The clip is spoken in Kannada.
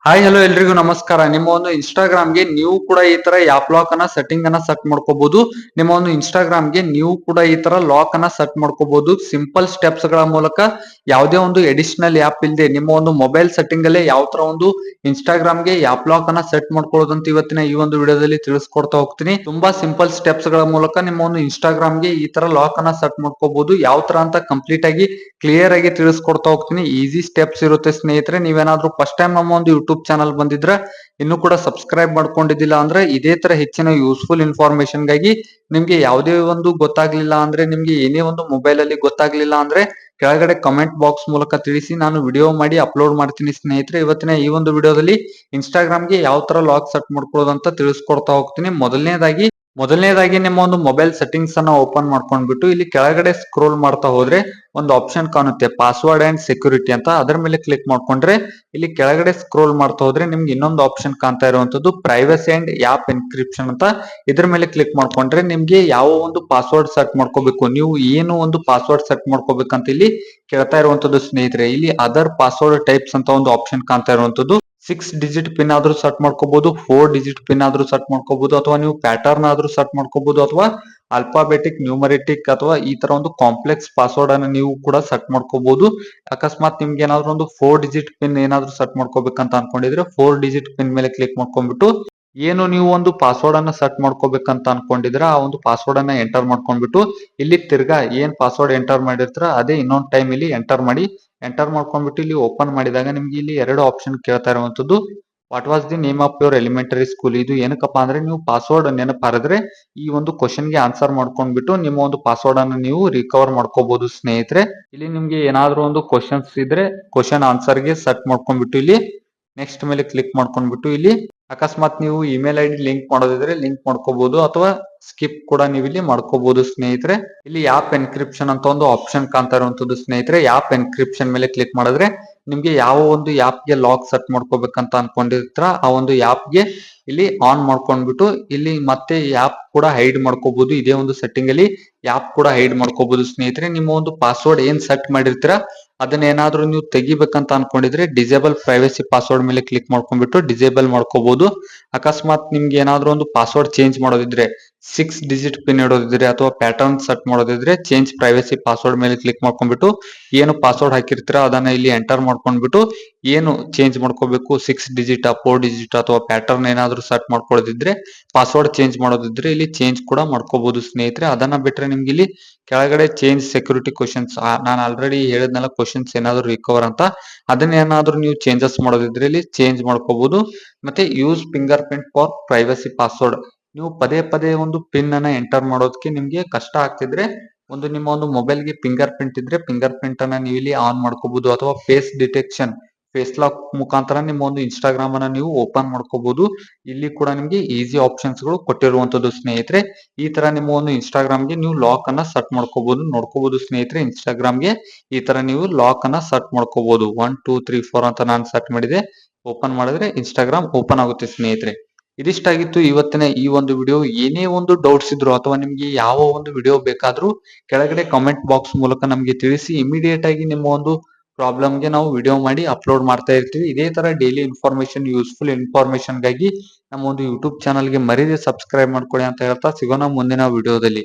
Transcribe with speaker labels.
Speaker 1: ಹಾಯ್ ಹಲೋ ಎಲ್ರಿಗೂ ನಮಸ್ಕಾರ. ನಿಮ್ಮ ಒಂದು ಇನ್ಸ್ಟಾಗ್ರಾಮ್ಗೆ ನೀವು ಕೂಡ ಈ ತರ ಆಪ್ ಲಾಕ್ ಅನ್ನ ಸೆಟ್ಟಿಂಗ್ ಅನ್ನ ಸೆಟ್ ಮಾಡ್ಕೋಬಹುದು. ನಿಮ್ಮ ಒಂದು ಇನ್ಸ್ಟಾಗ್ರಾಮ್ಗೆ ನೀವು ಕೂಡ ಈ ತರ ಲಾಕ್ ಅನ್ನ ಸೆಟ್ ಮಾಡ್ಕೋಬಹುದು. ಸಿಂಪಲ್ ಸ್ಟೆಪ್ಸ್ ಗಳ ಮೂಲಕ ಯಾವುದೇ ಒಂದು ಎಡಿಷನಲ್ ಆಪ್ ಇಲ್ಲದೆ ನಿಮ್ಮ ಒಂದು ಮೊಬೈಲ್ ಸೆಟ್ಟಿಂಗ್ ಅಲ್ಲೇ ಯಾವ ತರ ಒಂದು ಇನ್ಸ್ಟಾಗ್ರಾಮ್ಗೆ ಆಪ್ ಲಾಕ್ ಅನ್ನ ಸೆಟ್ ಮಾಡ್ಕೊಳ್ಳೋದಂತ ಇವತ್ತಿನ ಈ ಒಂದು ವಿಡಿಯೋದಲ್ಲಿ ತಿಳಿಸ್ಕೊಡ್ತಾ ಹೋಗ್ತೀನಿ. ತುಂಬಾ ಸಿಂಪಲ್ ಸ್ಟೆಪ್ಸ್ ಗಳ ಮೂಲಕ ನಿಮ್ಮ ಒಂದು ಇನ್ಸ್ಟಾಗ್ರಾಮ್ಗೆ ಈ ತರ ಲಾಕ್ ಅನ್ನ ಸೆಟ್ ಮಾಡ್ಕೋಬಹುದು. ಯಾವ ತರ ಅಂತ ಕಂಪ್ಲೀಟ್ ಆಗಿ ಕ್ಲಿಯರ್ ಆಗಿ ತಿಳಿಸ್ಕೊಡ್ತಾ ಹೋಗ್ತೀನಿ. ಈಸಿ ಸ್ಟೆಪ್ಸ್ ಇರುತ್ತೆ ಸ್ನೇಹಿತರೆ. ನೀವೇನಾದ್ರೂ ಫಸ್ಟ್ ಟೈಮ್ ನಮ್ಮ ಒಂದು ಯೂಟ್ಯೂಬ್ ಚಾನಲ್ ಬಂದಿದ್ರೆ ಇನ್ನು ಕೂಡ ಸಬ್ಸ್ಕ್ರೈಬ್ ಮಾಡ್ಕೊಂಡಿದ್ದಿಲ್ಲ ಅಂದ್ರೆ ಇದೇ ತರ ಹೆಚ್ಚಿನ ಯೂಸ್ಫುಲ್ ಇನ್ಫಾರ್ಮೇಶನ್ ಗಾಗಿ ನಿಮ್ಗೆ ಯಾವುದೇ ಒಂದು ಗೊತ್ತಾಗ್ಲಿಲ್ಲ ಅಂದ್ರೆ ನಿಮ್ಗೆ ಏನೇ ಒಂದು ಮೊಬೈಲ್ ಅಲ್ಲಿ ಗೊತ್ತಾಗ್ಲಿಲ್ಲ ಅಂದ್ರೆ ಕೆಳಗಡೆ ಕಮೆಂಟ್ ಬಾಕ್ಸ್ ಮೂಲಕ ತಿಳಿಸಿ, ನಾನು ವಿಡಿಯೋ ಮಾಡಿ ಅಪ್ಲೋಡ್ ಮಾಡ್ತೀನಿ ಸ್ನೇಹಿತರೆ. ಇವತ್ತಿನ ಈ ಒಂದು ವಿಡಿಯೋದಲ್ಲಿ ಇನ್ಸ್ಟಾಗ್ರಾಮ್ಗೆ ಯಾವ ತರ ಲಾಕ್ ಸೆಟ್ ಮಾಡ್ಕೊಳ್ಳೋದು ಅಂತ ತಿಳಿಸ್ಕೊಡ್ತಾ ಹೋಗ್ತೀನಿ. ಮೊದಲನೇದಾಗಿ ನಿಮ್ಮ ಒಂದು ಮೊಬೈಲ್ ಸೆಟ್ಟಿಂಗ್ಸ್ ಅನ್ನ ಓಪನ್ ಮಾಡ್ಕೊಂಡ್ಬಿಟ್ಟು ಇಲ್ಲಿ ಕೆಳಗಡೆ ಸ್ಕ್ರೋಲ್ ಮಾಡ್ತಾ ಹೋದ್ರೆ ಒಂದು ಆಪ್ಷನ್ ಕಾಣುತ್ತೆ ಪಾಸ್ವರ್ಡ್ ಅಂಡ್ ಸೆಕ್ಯೂರಿಟಿ ಅಂತ. ಅದರ ಮೇಲೆ ಕ್ಲಿಕ್ ಮಾಡ್ಕೊಂಡ್ರೆ ಇಲ್ಲಿ ಕೆಳಗಡೆ ಸ್ಕ್ರೋಲ್ ಮಾಡ್ತಾ ಹೋದ್ರೆ ನಿಮ್ಗೆ ಇನ್ನೊಂದು ಆಪ್ಷನ್ ಕಾಣ್ತಾ ಇರುವಂತದ್ದು ಪ್ರೈವಸಿ ಅಂಡ್ ಆಪ್ ಎನ್ಕ್ರಿಪ್ಷನ್ ಅಂತ. ಇದ್ರ ಮೇಲೆ ಕ್ಲಿಕ್ ಮಾಡ್ಕೊಂಡ್ರೆ ನಿಮ್ಗೆ ಯಾವ ಒಂದು ಪಾಸ್ವರ್ಡ್ ಸೆಟ್ ಮಾಡ್ಕೋಬೇಕು, ನೀವು ಏನು ಒಂದು ಪಾಸ್ವರ್ಡ್ ಸೆಟ್ ಮಾಡ್ಕೋಬೇಕಂತ ಇಲ್ಲಿ ಕೇಳ್ತಾ ಇರುವಂತದ್ದು ಸ್ನೇಹಿತರೆ. ಇಲ್ಲಿ ಅದರ್ ಪಾಸ್ವರ್ಡ್ ಟೈಪ್ಸ್ ಅಂತ ಒಂದು ಆಪ್ಷನ್ ಕಾಣ್ತಾ ಇರುವಂತದ್ದು. 6 ಡಿಜಿಟ್ ಪಿನ್ ಆದ್ರೂ ಸೆಟ್ ಮಾಡ್ಕೋಬಹುದು, 4 ಡಿಜಿಟ್ ಪಿನ್ ಆದ್ರೂ ಸೆಟ್ ಮಾಡ್ಕೋಬಹುದು, ಅಥವಾ ನೀವು ಪ್ಯಾಟರ್ನ್ ಆದ್ರೂ ಸೆಟ್ ಮಾಡ್ಕೋಬಹುದು, ಅಥವಾ ಅಲ್ಫಾಬೆಟಿಕ್ ನ್ಯೂಮರಿಟಿಕ್ ಅಥವಾ ಈ ತರ ಒಂದು ಕಾಂಪ್ಲೆಕ್ಸ್ ಪಾಸ್ವರ್ಡ್ ಅನ್ನು ನೀವು ಕೂಡ ಸೆಟ್ ಮಾಡ್ಕೋಬಹುದು. ಅಕಸ್ಮಾತ್ ನಿಮ್ಗೆ ಏನಾದ್ರು ಒಂದು 4 ಡಿಜಿಟ್ ಪಿನ್ ಏನಾದ್ರು ಸೆಟ್ ಮಾಡ್ಕೋಬೇಕಂತ ಅನ್ಕೊಂಡಿದ್ರೆ 4 ಡಿಜಿಟ್ ಪಿನ್ ಮೇಲೆ ಕ್ಲಿಕ್ ಮಾಡ್ಕೊಂಡ್ಬಿಟ್ಟು ಏನು ನೀವು ಒಂದು ಪಾಸ್ವರ್ಡ್ ಅನ್ನ ಸೆಟ್ ಮಾಡ್ಕೋಬೇಕಂತ ಅನ್ಕೊಂಡಿದ್ರೆ ಆ ಒಂದು ಪಾಸ್ವರ್ಡ್ ಅನ್ನ ಎಂಟರ್ ಮಾಡ್ಕೊಂಡ್ಬಿಟ್ಟು ಇಲ್ಲಿ ತಿರ್ಗಾ ಏನ್ ಪಾಸ್ವರ್ಡ್ ಎಂಟರ್ ಮಾಡಿರ್ತೀರ ಅದೇ ಇನ್ನೊಂದ್ ಟೈಮ್ ಇಲ್ಲಿ ಎಂಟರ್ ಮಾಡಿ. ಎಂಟರ್ ಮಾಡ್ಕೊಂಡ್ಬಿಟ್ಟು ಇಲ್ಲಿ ಓಪನ್ ಮಾಡಿದಾಗ ನಿಮ್ಗೆ ಇಲ್ಲಿ ಎರಡು ಆಪ್ಷನ್ ಕೇಳ್ತಾ ಇರುವಂತದ್ದು. What was the name of your elementary school. ಇದು ಏನಕ್ಕಪ್ಪಾ ಅಂದ್ರೆ ನೀವು ಪಾಸ್ವರ್ಡ್ ನೆನಪಾರಿದ್ರೆ ಈ ಒಂದು ಕ್ವಶನ್ ಗೆ ಆನ್ಸರ್ ಮಾಡ್ಕೊಂಡ್ಬಿಟ್ಟು ನಿಮ್ಮ ಒಂದು ಪಾಸ್ವರ್ಡ್ ಅನ್ನು ನೀವು ರಿಕವರ್ ಮಾಡ್ಕೋಬಹುದು ಸ್ನೇಹಿತರೆ. ಇಲ್ಲಿ ನಿಮ್ಗೆ ಏನಾದ್ರೂ ಒಂದು ಕ್ವಶನ್ಸ್ ಇದ್ರೆ ಕ್ವಶನ್ ಆನ್ಸರ್ ಗೆ ಸೆಟ್ ಮಾಡ್ಕೊಂಡ್ಬಿಟ್ಟು ಇಲ್ಲಿ ನೆಕ್ಸ್ಟ್ ಮೇಲೆ ಕ್ಲಿಕ್ ಮಾಡ್ಕೊಂಡ್ಬಿಟ್ಟು ಇಲ್ಲಿ ಅಕಸ್ಮಾತ್ ನೀವು ಇಮೇಲ್ ಐಡಿ ಲಿಂಕ್ ಮಾಡೋದಿದ್ರೆ ಲಿಂಕ್ ಮಾಡ್ಕೋಬಹುದು, ಅಥವಾ ಸ್ಕಿಪ್ ಕೂಡ ನೀವು ಇಲ್ಲಿ ಮಾಡ್ಕೋಬಹುದು ಸ್ನೇಹಿತರೆ. ಇಲ್ಲಿ ಆಪ್ ಎನ್ಕ್ರಿಪ್ಷನ್ ಅಂತ ಒಂದು ಆಪ್ಷನ್ ಕಾಣ್ತಾ ಇರುವಂತದ್ದು ಸ್ನೇಹಿತರೆ. ಆಪ್ ಎನ್ಕ್ರಿಪ್ಷನ್ ಮೇಲೆ ಕ್ಲಿಕ್ ಮಾಡಿದ್ರೆ ನಿಮ್ಗೆ ಯಾವ ಒಂದು ಆಪ್ ಗೆ ಲಾಕ್ ಸೆಟ್ ಮಾಡ್ಕೋಬೇಕಂತ ಅನ್ಕೊಂಡಿರ್ತೀರ ಆ ಒಂದು ಆಪ್ ಗೆ ಇಲ್ಲಿ ಆನ್ ಮಾಡ್ಕೊಂಡ್ಬಿಟ್ಟು ಇಲ್ಲಿ ಮತ್ತೆ ಆಪ್ ಕೂಡ ಹೈಡ್ ಮಾಡ್ಕೋಬಹುದು. ಇದೇ ಒಂದು ಸೆಟ್ಟಿಂಗ್ ಅಲ್ಲಿ ಆಪ್ ಕೂಡ ಹೈಡ್ ಮಾಡ್ಕೋಬಹುದು ಸ್ನೇಹಿತರೆ. ನಿಮ್ಮ ಒಂದು ಪಾಸ್ವರ್ಡ್ ಏನ್ ಸೆಟ್ ಮಾಡಿರ್ತೀರ ಅದನ್ನ ಏನಾದ್ರೂ ನೀವು ತೆಗಿಬೇಕಂತ ಅನ್ಕೊಂಡಿದ್ರೆ ಡಿಸೇಬಲ್ ಪ್ರೈವಸಿ ಪಾಸ್ವರ್ಡ್ ಮೇಲೆ ಕ್ಲಿಕ್ ಮಾಡ್ಕೊಂಡ್ಬಿಟ್ಟು ಡಿಸೇಬಲ್ ಮಾಡ್ಕೋಬಹುದು. ಅಕಸ್ಮಾತ್ ನಿಮ್ಗೆ ಏನಾದ್ರೂ ಒಂದು ಪಾಸ್ವರ್ಡ್ ಚೇಂಜ್ ಮಾಡೋದಿದ್ರೆ 6 ಡಿಜಿಟ್ ಪಿನ್ ಇಡೋದಿದ್ರೆ ಅಥವಾ ಪ್ಯಾಟರ್ನ್ ಸೆಟ್ ಮಾಡೋದಿದ್ರೆ ಚೇಂಜ್ ಪ್ರೈವಸಿ ಪಾಸ್ವರ್ಡ್ ಮೇಲೆ ಕ್ಲಿಕ್ ಮಾಡ್ಕೊಂಡ್ಬಿಟ್ಟು ಏನು ಪಾಸ್ವರ್ಡ್ ಹಾಕಿರ್ತೀರ ಅದನ್ನ ಇಲ್ಲಿ ಎಂಟರ್ ಮಾಡ್ಕೊಂಡ್ಬಿಟ್ಟು ಏನು ಚೇಂಜ್ ಮಾಡ್ಕೋಬೇಕು 6 ಡಿಜಿಟ್ 4 ಡಿಜಿಟ್ ಅಥವಾ ಪ್ಯಾಟರ್ನ್ ಏನಾದ್ರು ಸೆಟ್ ಮಾಡ್ಕೊಳ್ಳೋದಿದ್ರೆ ಪಾಸ್ವರ್ಡ್ ಚೇಂಜ್ ಮಾಡೋದಿದ್ರೆ ಇಲ್ಲಿ ಚೇಂಜ್ ಕೂಡ ಮಾಡ್ಕೋಬಹುದು ಸ್ನೇಹಿತರೆ. ಅದನ್ನ ಬಿಟ್ರೆ ನಿಮ್ಗೆ ಇಲ್ಲಿ ಕೆಳಗಡೆ ಚೇಂಜ್ ಸೆಕ್ಯೂರಿಟಿ ಕ್ವಶನ್ಸ್ ನಾನು ಆಲ್ರೆಡಿ ಹೇಳಿದ್ನಲ್ಲ ಕ್ವಶನ್ಸ್ ಏನಾದ್ರು ರಿಕವರ್ ಅಂತ, ಅದನ್ನ ಏನಾದ್ರು ನೀವು ಚೇಂಜಸ್ ಮಾಡೋದಿದ್ರೆ ಇಲ್ಲಿ ಚೇಂಜ್ ಮಾಡ್ಕೋಬಹುದು. ಮತ್ತೆ use finger print for privacy password. ನೀವು ಪದೇ ಪದೇ ಒಂದು ಪಿನ್ ಅನ್ನ ಎಂಟರ್ ಮಾಡೋದಕ್ಕೆ ನಿಮ್ಗೆ ಕಷ್ಟ ಆಗ್ತಿದ್ರೆ ಒಂದು ನಿಮ್ಮ ಒಂದು ಮೊಬೈಲ್ ಗೆ ಫಿಂಗರ್ ಪ್ರಿಂಟ್ ಇದ್ರೆ ಫಿಂಗರ್ ಪ್ರಿಂಟ್ ಅನ್ನ ನೀವು ಇಲ್ಲಿ ಆನ್ ಮಾಡ್ಕೋಬಹುದು, ಅಥವಾ ಫೇಸ್ ಡಿಟೆಕ್ಷನ್ ಫೇಸ್ ಲಾಕ್ ಮುಖಾಂತರ ನಿಮ್ಮ ಒಂದು ಇನ್ಸ್ಟಾಗ್ರಾಮ್ ಅನ್ನ ನೀವು ಓಪನ್ ಮಾಡ್ಕೋಬಹುದು. ಇಲ್ಲಿ ಕೂಡ ನಿಮ್ಗೆ ಈಸಿ ಆಪ್ಷನ್ಸ್ ಗಳು ಕೊಟ್ಟಿರುವಂತದ್ದು ಸ್ನೇಹಿತರೆ. ಈ ತರ ನಿಮ್ಮ ಒಂದು ಇನ್ಸ್ಟಾಗ್ರಾಮ್ ಗೆ ನೀವು ಲಾಕ್ ಅನ್ನ ಸೆಟ್ ಮಾಡ್ಕೋಬಹುದು. ನೋಡ್ಕೋಬಹುದು ಸ್ನೇಹಿತರೆ, ಇನ್ಸ್ಟಾಗ್ರಾಮ್ ಗೆ ಈ ತರ ನೀವು ಲಾಕ್ ಅನ್ನ ಸೆಟ್ ಮಾಡ್ಕೋಬಹುದು. 1 2 3 4 ಅಂತ ನಾನು ಸೆಟ್ ಮಾಡಿದೆ. ಓಪನ್ ಮಾಡಿದ್ರೆ ಇನ್ಸ್ಟಾಗ್ರಾಮ್ ಓಪನ್ ಆಗುತ್ತೆ ಸ್ನೇಹಿತರೆ. ಇದಿಷ್ಟಾಗಿತ್ತು ಇವತ್ತಿನ ಈ ಒಂದು ವಿಡಿಯೋ. ಏನೇ ಒಂದು ಡೌಟ್ಸ್ ಇದ್ರು ಅಥವಾ ನಿಮ್ಗೆ ಯಾವ ಒಂದು ವಿಡಿಯೋ ಬೇಕಾದ್ರೂ ಕೆಳಗಡೆ ಕಮೆಂಟ್ ಬಾಕ್ಸ್ ಮೂಲಕ ನಮ್ಗೆ ತಿಳಿಸಿ. ಇಮಿಡಿಯೇಟ್ ಆಗಿ ನಿಮ್ಮ ಒಂದು ಪ್ರಾಬ್ಲಮ್ ಗೆ ನಾವು ವಿಡಿಯೋ ಮಾಡಿ ಅಪ್ಲೋಡ್ ಮಾಡ್ತಾ ಇರ್ತೀವಿ. ಇದೇ ತರ ಡೈಲಿ ಇನ್ಫಾರ್ಮೇಶನ್ ಯೂಸ್ಫುಲ್ ಇನ್ಫಾರ್ಮೇಶನ್ ಗಾಗಿ ನಮ್ಮ ಒಂದು ಯೂಟ್ಯೂಬ್ ಚಾನಲ್ ಗೆ ಮರೀದೆ ಸಬ್ಸ್ಕ್ರೈಬ್ ಮಾಡ್ಕೊಳ್ಳಿ ಅಂತ ಹೇಳ್ತಾ ಸಿಗೋಣ ಮುಂದಿನ ವಿಡಿಯೋದಲ್ಲಿ.